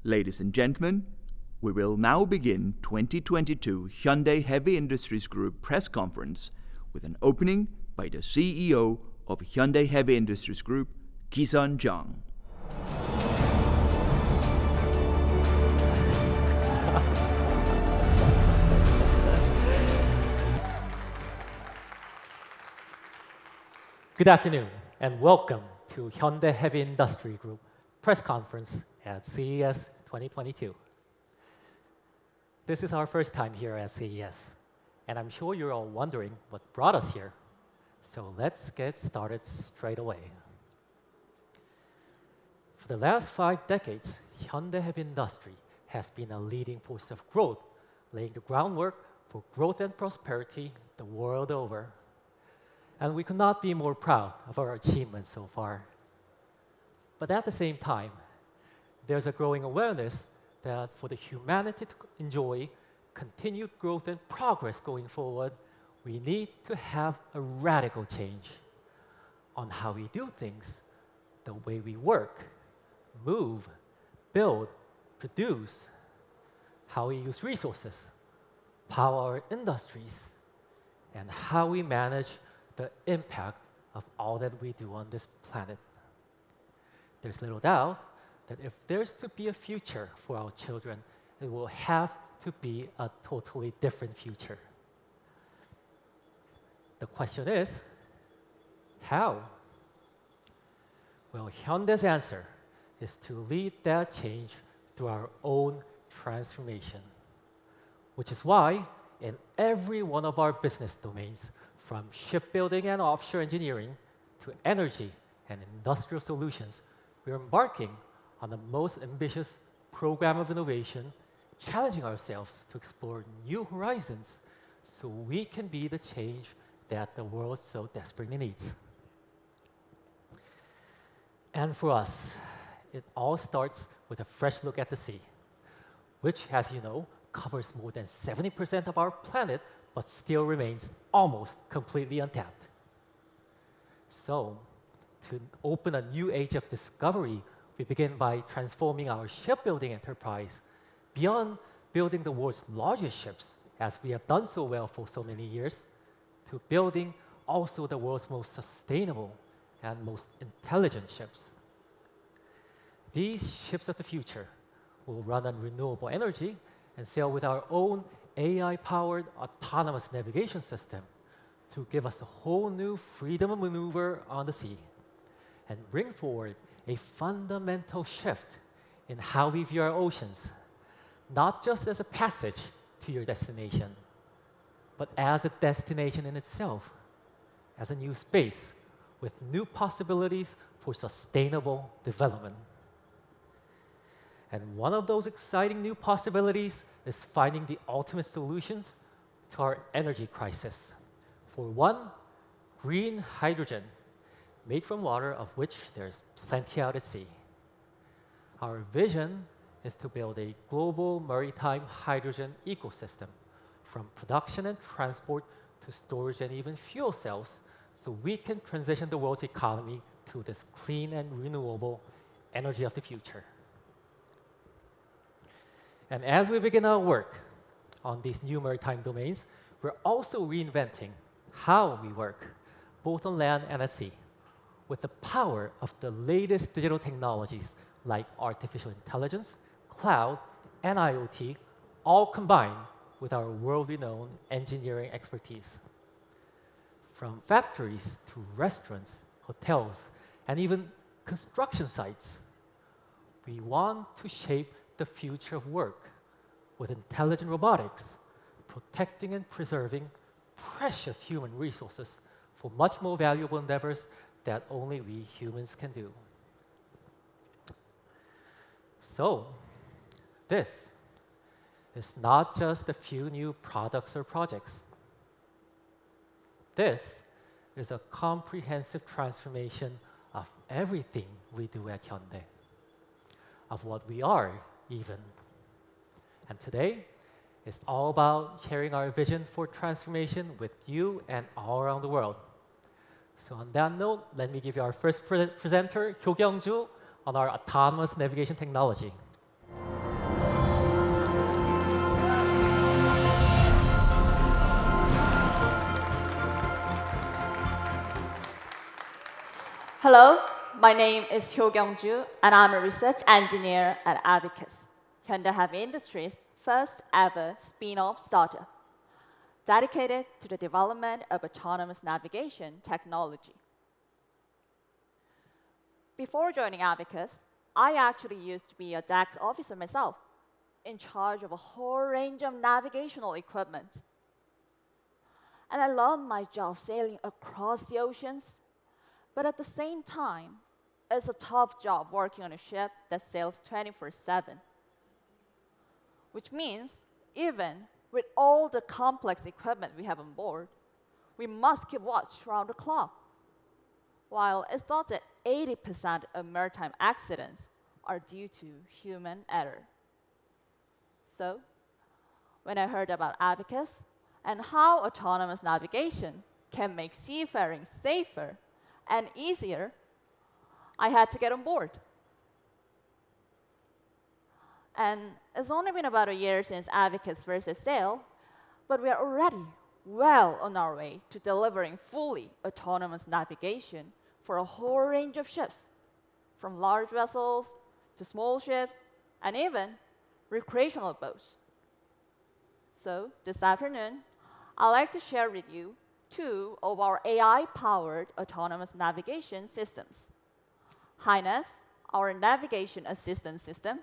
Ladies and gentlemen, we will now begin 2022 Hyundai Heavy Industries Group press conference with an opening by the CEO of Hyundai Heavy Industries Group, Ki-sun Jung. Good afternoon and welcome to Hyundai Heavy Industry Group press conference at CES 2022. This is our first time here at CES, and I'm sure you're all wondering what brought us here. So let's get started straight away. For the last 5 decades, Hyundai Heavy Industry has been a leading force of growth, laying the groundwork for growth and prosperity the world over. And we could not be more proud of our achievements so far. But at the same time, there's a growing awareness that for the humanity to enjoy continued growth and progress going forward, we need to have a radical change on how we do things, the way we work, move, build, produce, how we use resources, power our industries, and how we manage the impact of all that we do on this planet. There's little doubt that if there's to be a future for our children, it will have to be a totally different future. The question is, how? Well, Hyundai's answer is to lead that change through our own transformation, which is why in every one of our business domains, from shipbuilding and offshore engineering to energy and industrial solutions, we're embarking on the most ambitious program of innovation, challenging ourselves to explore new horizons so we can be the change that the world so desperately needs. And for us, it all starts with a fresh look at the sea, which, as you know, covers more than 70% of our planet, but still remains almost completely untapped. So, to open a new age of discovery, we begin by transforming our shipbuilding enterprise beyond building the world's largest ships, as we have done so well for so many years, to building also the world's most sustainable and most intelligent ships. These ships of the future will run on renewable energy and sail with our own AI-powered autonomous navigation system to give us a whole new freedom of maneuver on the sea and bring forward a fundamental shift in how we view our oceans, not just as a passage to your destination, but as a destination in itself, as a new space with new possibilities for sustainable development. And one of those exciting new possibilities is finding the ultimate solutions to our energy crisis. For one, green hydrogen, made from water of which there's plenty out at sea. Our vision is to build a global maritime hydrogen ecosystem, from production and transport to storage and even fuel cells, so we can transition the world's economy to this clean and renewable energy of the future. And as we begin our work on these new maritime domains, we're also reinventing how we work, both on land and at sea, with the power of the latest digital technologies like artificial intelligence, cloud, and IoT, all combined with our world-renowned engineering expertise. From factories to restaurants, hotels, and even construction sites, we want to shape the future of work with intelligent robotics, protecting and preserving precious human resources for much more valuable endeavors that only we humans can do. So, this is not just a few new products or projects. This is a comprehensive transformation of everything we do at Hyundai, of what we are even. And today is all about sharing our vision for transformation with you and all around the world. So on that note, let me give you our first presenter, Hyo Kyung-ju, on our autonomous navigation technology. Hello, my name is Hyo Kyung-ju, and I'm a research engineer at Abacus, Hyundai Heavy Industries' first ever spin-off startup, dedicated to the development of autonomous navigation technology. Before joining Abacus, I actually used to be a deck officer myself, in charge of a whole range of navigational equipment. And I loved my job sailing across the oceans, but at the same time, it's a tough job working on a ship that sails 24/7. Which means, even with all the complex equipment we have on board, we must keep watch around the clock. While it's thought that 80% of maritime accidents are due to human error. So, when I heard about Abacus and how autonomous navigation can make seafaring safer and easier, I had to get on board. And it's only been about a year since Abacus first set sail, but we are already well on our way to delivering fully autonomous navigation for a whole range of ships, from large vessels to small ships, and even recreational boats. So this afternoon, I'd like to share with you two of our AI-powered autonomous navigation systems: Highness, our navigation assistance system,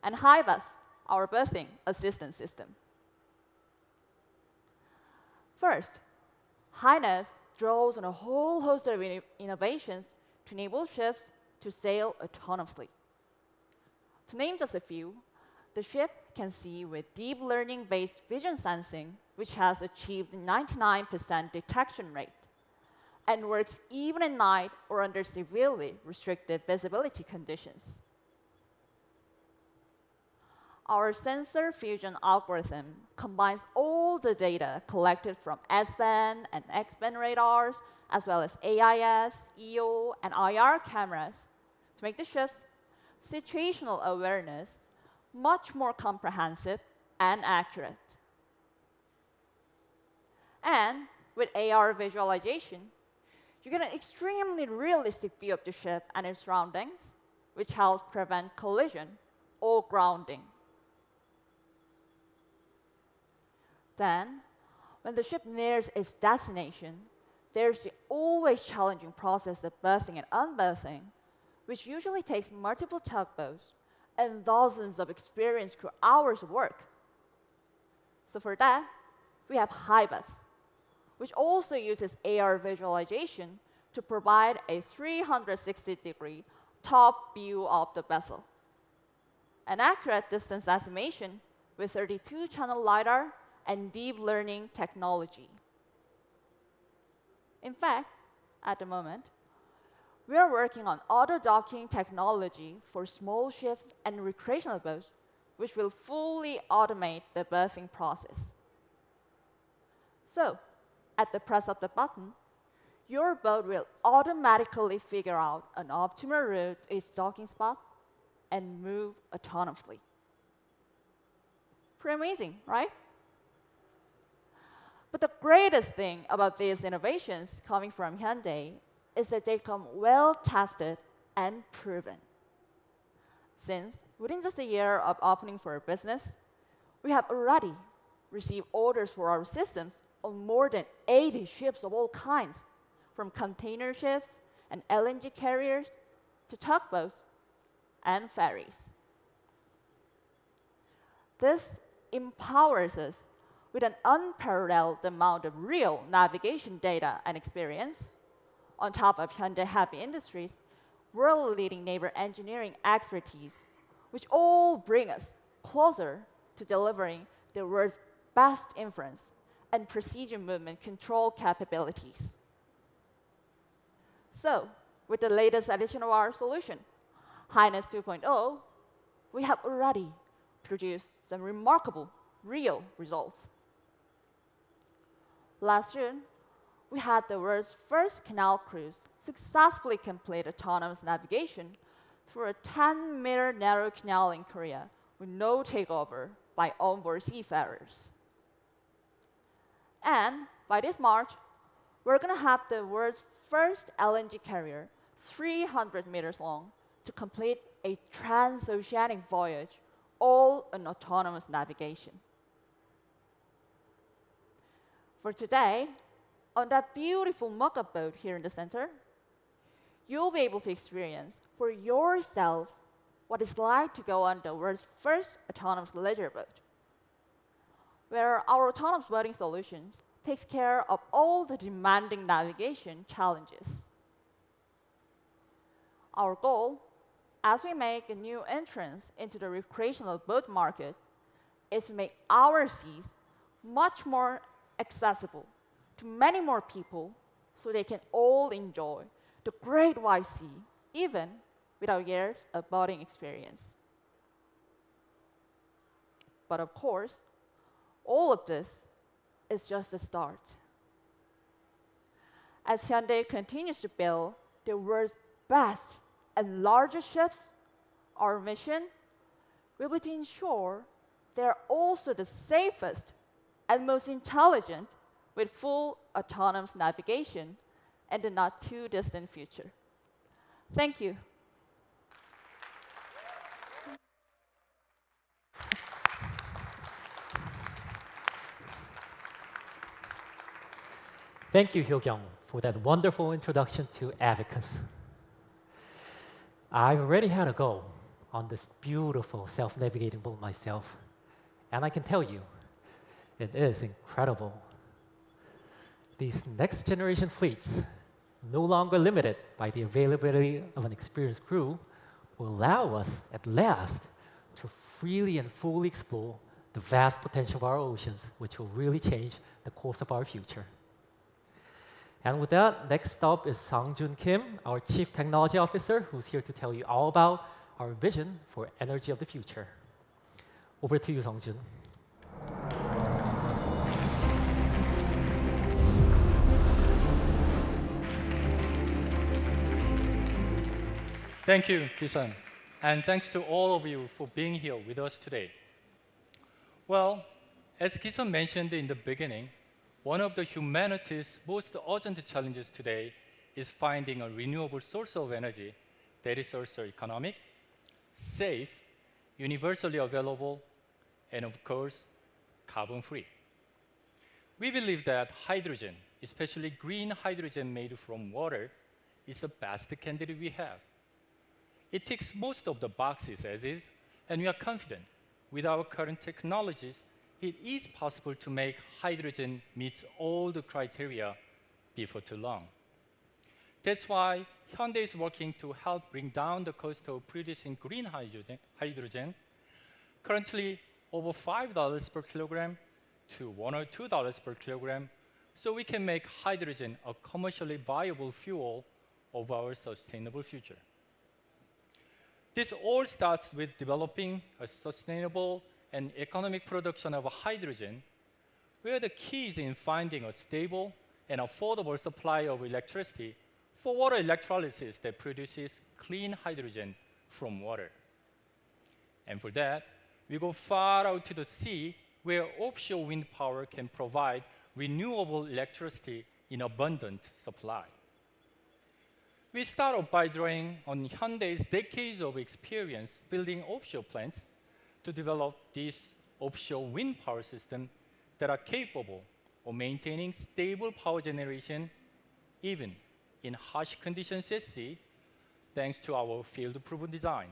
and HiBus, our berthing assistance system. First, Highness draws on a whole host of innovations to enable ships to sail autonomously. To name just a few, the ship can see with deep learning-based vision sensing, which has achieved 99% detection rate, and works even at night or under severely restricted visibility conditions. Our sensor fusion algorithm combines all the data collected from S-band and X-band radars, as well as AIS, EO, and IR cameras to make the ship's situational awareness much more comprehensive and accurate. And with AR visualization, you get an extremely realistic view of the ship and its surroundings, which helps prevent collision or grounding. Then, when the ship nears its destination, there's the always challenging process of berthing and unberthing, which usually takes multiple tugboats and dozens of experienced crew hours of work. So for that, we have HiBus, which also uses AR visualization to provide a 360-degree top view of the vessel, an accurate distance estimation with 32-channel LiDAR and deep learning technology. In fact, at the moment, we are working on auto-docking technology for small ships and recreational boats, which will fully automate the berthing process. So, at the press of the button, your boat will automatically figure out an optimal route to its docking spot and move autonomously. Pretty amazing, right? But the greatest thing about these innovations coming from Hyundai is that they come well tested and proven. Since within just a year of opening for a business, we have already received orders for our systems on more than 80 ships of all kinds, from container ships and LNG carriers to tugboats and ferries. This empowers us with an unparalleled amount of real navigation data and experience, on top of Hyundai Heavy Industries' world-leading naval engineering expertise, which all bring us closer to delivering the world's best inference and precision movement control capabilities. So, with the latest addition of our solution, Highness 2.0, we have already produced some remarkable real results. Last June, we had the world's first canal cruise successfully complete autonomous navigation through a 10-meter narrow canal in Korea with no takeover by onboard seafarers. And by this March, we're going to have the world's first LNG carrier 300 meters long to complete a transoceanic voyage, all in autonomous navigation. For today, on that beautiful mock-up boat here in the center, you'll be able to experience for yourselves what it's like to go on the world's first autonomous leisure boat, where our autonomous boating solutions takes care of all the demanding navigation challenges. Our goal, as we make a new entrance into the recreational boat market, is to make our seas much more accessible to many more people so they can all enjoy the great white sea, even without years of boating experience. But of course, all of this is just the start. As Hyundai continues to build the world's best and largest ships, our mission will be to ensure they're also the safest and most intelligent with full autonomous navigation in the not too distant future. Thank you. Thank you, Hyo-kyung, for that wonderful introduction to Abacus. I've already had a go on this beautiful self-navigating boat myself, and I can tell you, it is incredible. These next-generation fleets, no longer limited by the availability of an experienced crew, will allow us, at last, to freely and fully explore the vast potential of our oceans, which will really change the course of our future. And with that, next up is Sang-Jun Kim, our Chief Technology Officer, who's here to tell you all about our vision for energy of the future. Over to you, Sang-Jun. Thank you, Ki-sun, and thanks to all of you for being here with us today. Well, as Ki-sun mentioned in the beginning, one of the humanity's most urgent challenges today is finding a renewable source of energy that is also economic, safe, universally available, and of course, carbon-free. We believe that hydrogen, especially green hydrogen made from water, is the best candidate we have. It ticks most of the boxes as is, and we are confident with our current technologies, it is possible to make hydrogen meet all the criteria before too long. That's why Hyundai is working to help bring down the cost of producing green hydrogen, currently over $5 per kilogram to $1 or $2 per kilogram, so we can make hydrogen a commercially viable fuel of our sustainable future. This all starts with developing a sustainable and economic production of hydrogen, where the key is in finding a stable and affordable supply of electricity for water electrolysis that produces clean hydrogen from water. And for that, we go far out to the sea, where offshore wind power can provide renewable electricity in abundant supply. We start off by drawing on Hyundai's decades of experience building offshore plants to develop these offshore wind power systems that are capable of maintaining stable power generation even in harsh conditions at sea, thanks to our field-proven design.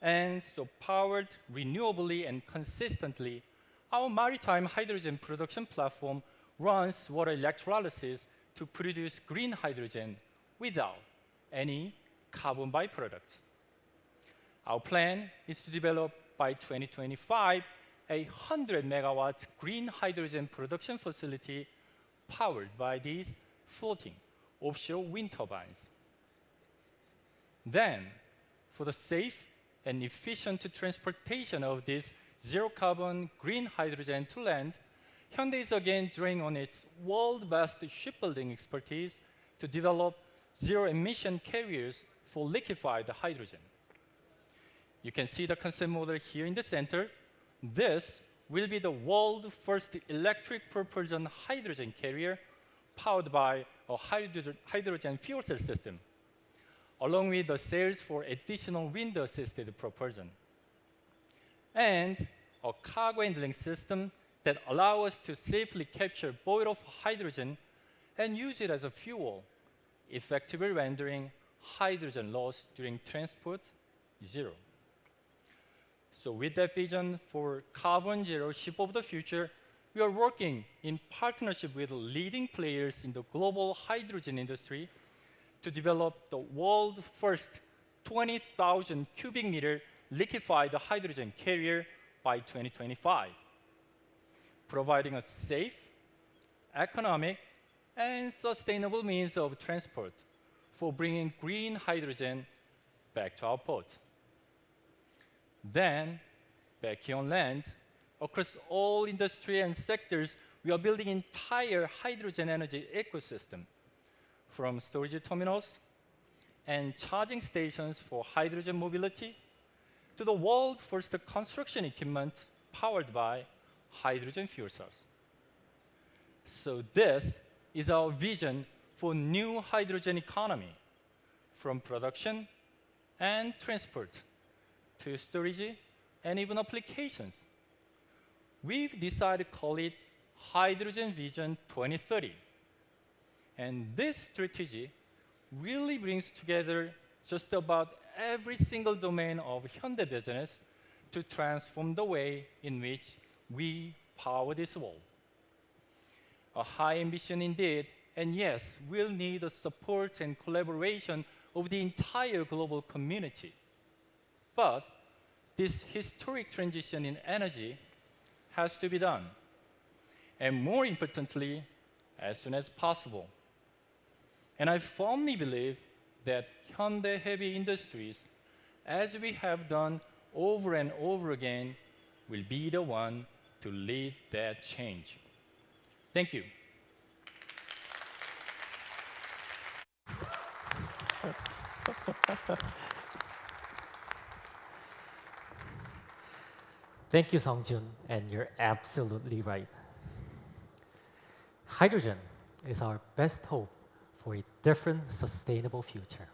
And so powered renewably and consistently, our maritime hydrogen production platform runs water electrolysis to produce green hydrogen without any carbon byproducts. Our plan is to develop by 2025 a 100 megawatts green hydrogen production facility powered by these floating offshore wind turbines. Then, for the safe and efficient transportation of this zero-carbon green hydrogen to land, Hyundai is again drawing on its world-best shipbuilding expertise to develop zero-emission carriers for liquefied hydrogen. You can see the concept model here in the center. This will be the world's first electric propulsion hydrogen carrier powered by a hydrogen fuel cell system, along with the sales for additional wind-assisted propulsion, and a cargo handling system that allows us to safely capture boiled-off hydrogen and use it as a fuel, effectively rendering hydrogen loss during transport zero. So with that vision for carbon zero ship of the future, we are working in partnership with leading players in the global hydrogen industry to develop the world's first 20,000 cubic meter liquefied hydrogen carrier by 2025, providing a safe, economic, and sustainable means of transport for bringing green hydrogen back to our ports. Then, back here on land, across all industry and sectors, we are building entire hydrogen energy ecosystem, from storage terminals and charging stations for hydrogen mobility to the world's first construction equipment powered by hydrogen fuel cells. So this is our vision for new hydrogen economy, from production and transport to storage and even applications. We've decided to call it Hydrogen Vision 2030. And this strategy really brings together just about every single domain of Hyundai business to transform the way in which we power this world. A high ambition indeed, and yes, we'll need the support and collaboration of the entire global community. But this historic transition in energy has to be done, and more importantly, as soon as possible. And I firmly believe that Hyundai Heavy Industries, as we have done over and over again, will be the one to lead that change. Thank you. Thank you, Songjun, and you're absolutely right. Hydrogen is our best hope for a different, sustainable future.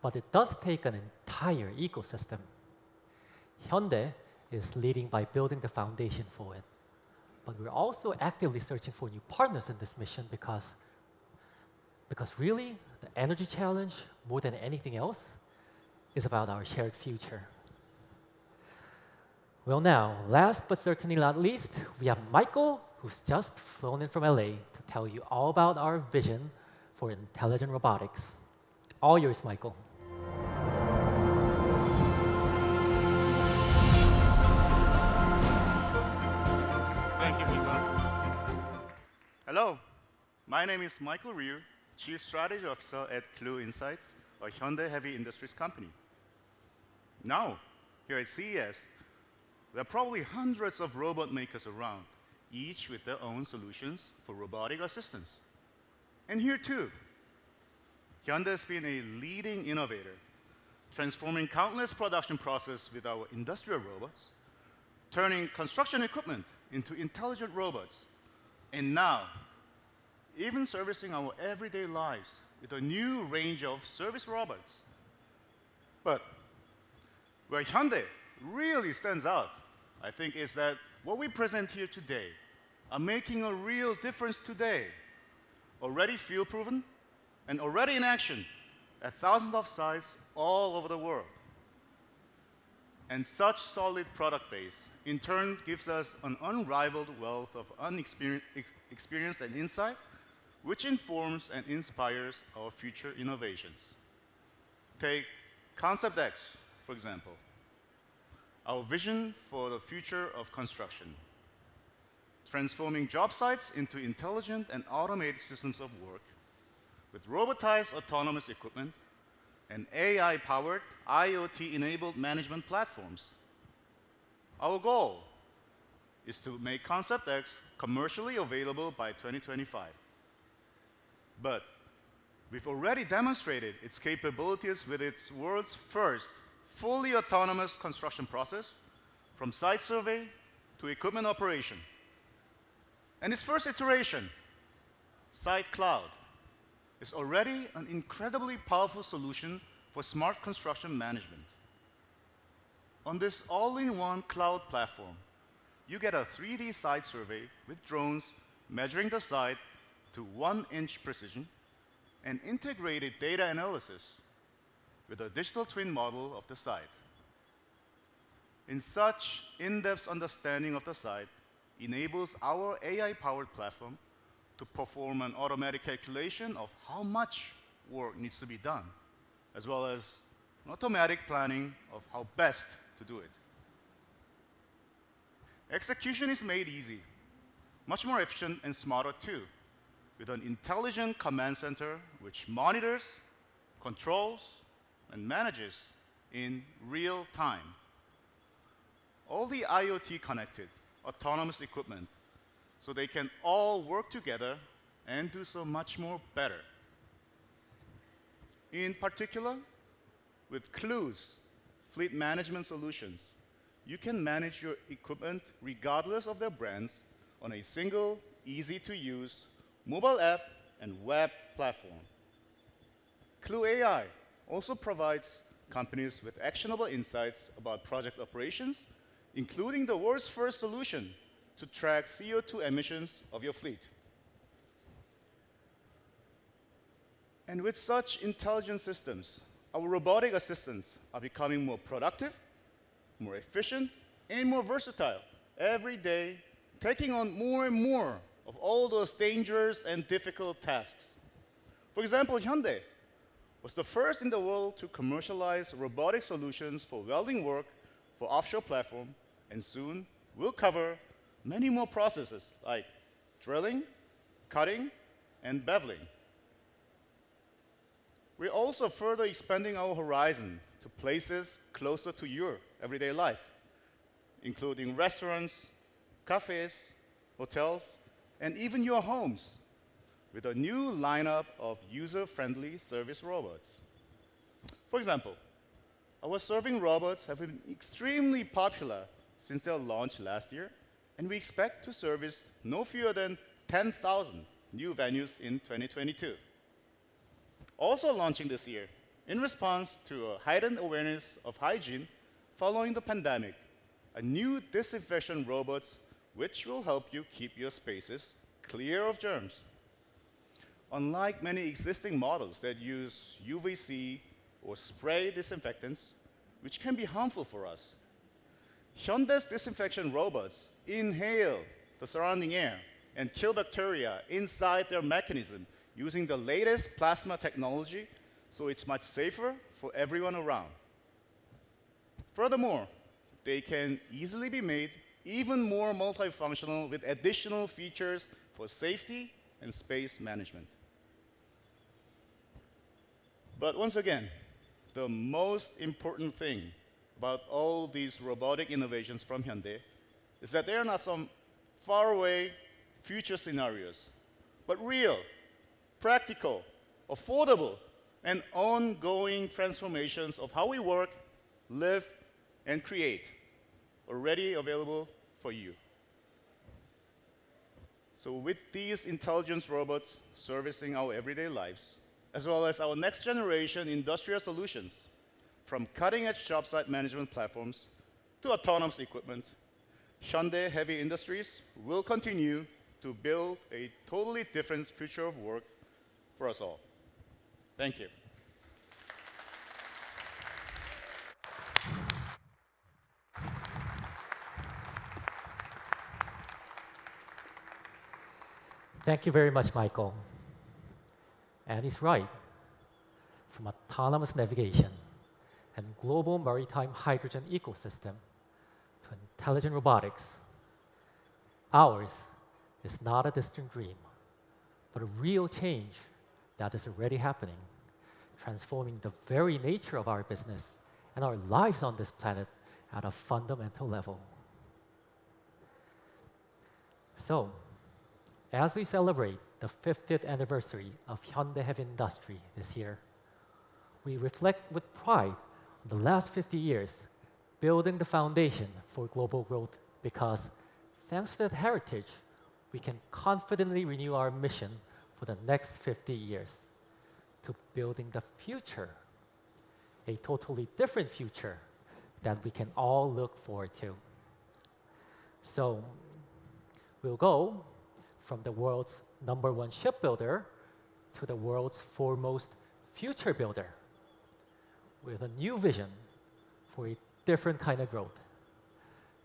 But it does take an entire ecosystem. Hyundai is leading by building the foundation for it. But we're also actively searching for new partners in this mission because really, the energy challenge, more than anything else, is about our shared future. Well now, last but certainly not least, we have Michael, who's just flown in from LA to tell you all about our vision for intelligent robotics. All yours, Michael. Thank you, Misan. Hello, my name is Michael Ryu, Chief Strategy Officer at Clue Insights, a Hyundai Heavy Industries company. Now, here at CES, there are probably hundreds of robot makers around, each with their own solutions for robotic assistance. And here too, Hyundai has been a leading innovator, transforming countless production processes with our industrial robots, turning construction equipment into intelligent robots, and now, even servicing our everyday lives with a new range of service robots. But where Hyundai really stands out, I think, is that what we present here today are making a real difference today, already field-proven and already in action at thousands of sites all over the world. And such solid product base, in turn, gives us an unrivaled wealth of experience and insight, which informs and inspires our future innovations. Take Concept X, for example, our vision for the future of construction, transforming job sites into intelligent and automated systems of work with robotized autonomous equipment and AI-powered, IoT-enabled management platforms. Our goal is to make Concept X commercially available by 2025. But we've already demonstrated its capabilities with its world's first fully autonomous construction process, from site survey to equipment operation. And its first iteration, Site Cloud, is already an incredibly powerful solution for smart construction management. On this all-in-one cloud platform, you get a 3D site survey with drones measuring the site to 1-inch precision and integrated data analysis with a digital twin model of the site. In such in-depth understanding of the site enables our AI-powered platform to perform an automatic calculation of how much work needs to be done, as well as an automatic planning of how best to do it. Execution is made easy, much more efficient and smarter too, with an intelligent command center which monitors, controls, and manages in real time. All the IoT connected, autonomous equipment, so they can all work together and do so much more better. In particular, with Clue's fleet management solutions, you can manage your equipment regardless of their brands on a single, easy-to-use mobile app and web platform. Clue AI also provides companies with actionable insights about project operations, including the world's first solution to track CO2 emissions of your fleet. And with such intelligent systems, our robotic assistants are becoming more productive, more efficient, and more versatile every day, taking on more and more of all those dangerous and difficult tasks. For example, Hyundai was the first in the world to commercialize robotic solutions for welding work for offshore platform, and soon will cover many more processes like drilling, cutting, and beveling. We're also further expanding our horizon to places closer to your everyday life, including restaurants, cafes, hotels, and even your homes, with a new lineup of user-friendly service robots. For example, our serving robots have been extremely popular since their launch last year, and we expect to service no fewer than 10,000 new venues in 2022. Also launching this year, in response to a heightened awareness of hygiene following the pandemic, a new disinfection robots which will help you keep your spaces clear of germs. Unlike many existing models that use UVC or spray disinfectants, which can be harmful for us, Hyundai's disinfection robots inhale the surrounding air and kill bacteria inside their mechanism using the latest plasma technology, so it's much safer for everyone around. Furthermore, they can easily be made even more multifunctional with additional features for safety and space management. But once again, the most important thing about all these robotic innovations from Hyundai is that they are not some faraway future scenarios, but real, practical, affordable, and ongoing transformations of how we work, live, and create, already available for you. So with these intelligence robots servicing our everyday lives, as well as our next generation industrial solutions, from cutting-edge job site management platforms to autonomous equipment, Hyundai Heavy Industries will continue to build a totally different future of work for us all. Thank you. Thank you very much, Michael. And he's right. From autonomous navigation and global maritime hydrogen ecosystem to intelligent robotics, ours is not a distant dream, but a real change that is already happening, transforming the very nature of our business and our lives on this planet at a fundamental level. So, as we celebrate the 50th anniversary of Hyundai Heavy Industry this year, we reflect with pride on the last 50 years, building the foundation for global growth, because thanks to that heritage, we can confidently renew our mission for the next 50 years, to building the future, a totally different future that we can all look forward to. So we'll go from the world's #1 shipbuilder to the world's foremost future builder with a new vision for a different kind of growth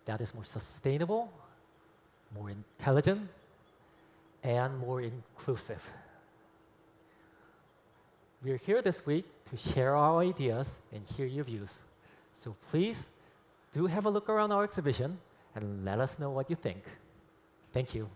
that is more sustainable, more intelligent, and more inclusive. We're here this week to share our ideas and hear your views. So please do have a look around our exhibition and let us know what you think. Thank you.